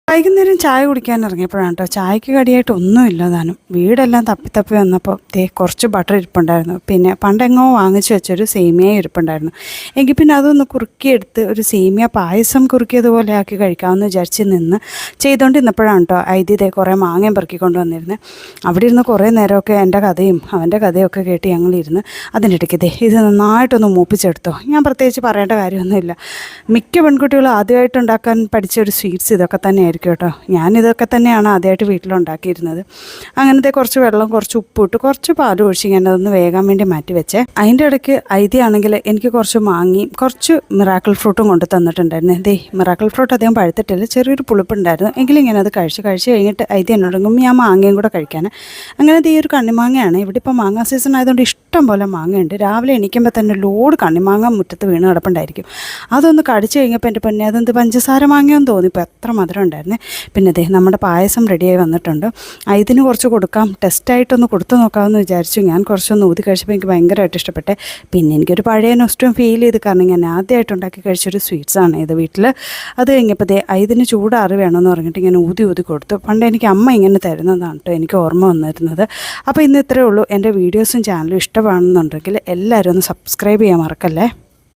വൈകുന്നേരം ചായ കുടിക്കാൻ ഇറങ്ങിയപ്പോഴാണ് കേട്ടോ ചായക്ക് കടിയായിട്ട് ഒന്നുമില്ല താനും. വീടെല്ലാം തപ്പി തപ്പി വന്നപ്പോൾ കുറച്ച് ബട്ടർ ഇരിപ്പുണ്ടായിരുന്നു. പിന്നെ പണ്ടെങ്ങോ വാങ്ങിച്ചു വെച്ചൊരു സേമിയ ഇരിപ്പുണ്ടായിരുന്നു. എങ്കിൽ പിന്നെ അതൊന്ന് കുറുക്കിയെടുത്ത് ഒരു സേമിയ പായസം കുറുക്കിയതുപോലെ ആക്കി കഴിക്കാമെന്ന് വിചാരിച്ച് ചെയ്തുകൊണ്ടിരുന്നപ്പോഴാണ് കേട്ടോ ഐതി കുറേ മാങ്ങയും പെറുക്കിക്കൊണ്ട് വന്നിരുന്നത്. അവിടെ ഇരുന്ന് കുറേ നേരമൊക്കെ എൻ്റെ കഥയും അവൻ്റെ കഥയൊക്കെ കേട്ട് ഞങ്ങളിരുന്ന് അതിൻ്റെ ഇടയ്ക്ക് ഇത് നന്നായിട്ടൊന്ന് മൂപ്പിച്ചെടുത്തോ. ഞാൻ പ്രത്യേകിച്ച് പറയേണ്ട കാര്യമൊന്നുമില്ല. മിക്ക പെൺകുട്ടികളും ആദ്യമായിട്ട് ഉണ്ടാക്കാൻ പഠിച്ച ഒരു സ്വീറ്റ്സ് ഇതൊക്കെ തന്നെയായിരിക്കും കേട്ടോ. ഞാനിതൊക്കെ തന്നെയാണ് ആദ്യമായിട്ട് വീട്ടിലുണ്ടാക്കിയിരുന്നത്. അങ്ങനത്തെ കുറച്ച് വെള്ളം, കുറച്ച് ഉപ്പിട്ട്, കുറച്ച് പാൽ ഒഴിച്ച് ഞാൻ അതൊന്ന് വേകാൻ വേണ്ടി മാറ്റി വെച്ചേ. അതിൻ്റെ ഇടയ്ക്ക് ഐതി ആണെങ്കിൽ എനിക്ക് കുറച്ച് മാങ്ങയും കുറച്ച് മിറാക്കിൾ ഫ്രൂട്ടും കൊണ്ട് തന്നിട്ടുണ്ടായിരുന്നു. മിറാക്കിൾ ഫ്രൂട്ട് അധികം പഴുത്തിട്ടില്ല, ചെറിയൊരു പുളിപ്പുണ്ടായിരുന്നു. എങ്കിലും ഇങ്ങനെ അത് കഴിച്ച് കഴിഞ്ഞിട്ട് ഐതി എന്നോടെങ്കിൽ ഞാൻ മാങ്ങയും കൂടെ കഴിക്കാൻ. അങ്ങനെ ഒരു കണ്ണിമാങ്ങയാണ്. ഇവിടെ ഇപ്പോൾ മാങ്ങ സീസൺ ആയതുകൊണ്ട് ഇഷ്ടം പോലെ മാങ്ങയുണ്ട്. രാവിലെ എണീക്കുമ്പോൾ തന്നെ ലോഡ് കണ്ണിമാങ്ങ മുറ്റത്ത് വീണ് കിടപ്പുണ്ടായിരിക്കും. അതൊന്ന് കടിച്ചു കഴിഞ്ഞപ്പോൾ എൻ്റെ പൊന്നെ അതെന്ത് പഞ്ചസാര മാങ്ങയെന്ന് തോന്നിപ്പോൾ എത്ര മധുരം ഉണ്ടായിരുന്നു. പിന്നെ നമ്മുടെ പായസം റെഡിയായി വന്നിട്ടുണ്ട്. ഇതിന് കുറച്ച് കൊടുക്കാം, ടെസ്റ്റായിട്ടൊന്ന് കൊടുത്തു നോക്കാമെന്ന് വിചാരിച്ചു. ഞാൻ കുറച്ചൊന്ന് ഊതി കഴിച്ചപ്പോൾ എനിക്ക് ഭയങ്കരമായിട്ട് ഇഷ്ടപ്പെട്ടെ. പിന്നെ എനിക്കൊരു പഴയ നൊസ്റ്റും ഫീൽ ചെയ്ത്, കാരണം ഞാൻ ആദ്യമായിട്ട് ഉണ്ടാക്കി കഴിച്ചൊരു സ്വീറ്റ്സാണ് ഇത് വീട്ടിൽ. അത് കഴിഞ്ഞപ്പോൾ ഇതിന് ചൂടാറി വേണമെന്ന് പറഞ്ഞിട്ട് ഇങ്ങനെ ഊതി കൊടുത്തു. പണ്ട് എനിക്ക് അമ്മ ഇങ്ങനെ തരുന്നതാണ് കേട്ടോ എനിക്ക് ഓർമ്മ വന്നിരുന്നത്. അപ്പോൾ ഇന്ന് ഇത്രയേ ഉള്ളൂ. എൻ്റെ വീഡിയോസും ചാനലും ഇഷ്ടമാണെന്നുണ്ടെങ്കിൽ എല്ലാവരും ഒന്ന് സബ്സ്ക്രൈബ് ചെയ്യാൻ മറക്കല്ലേ.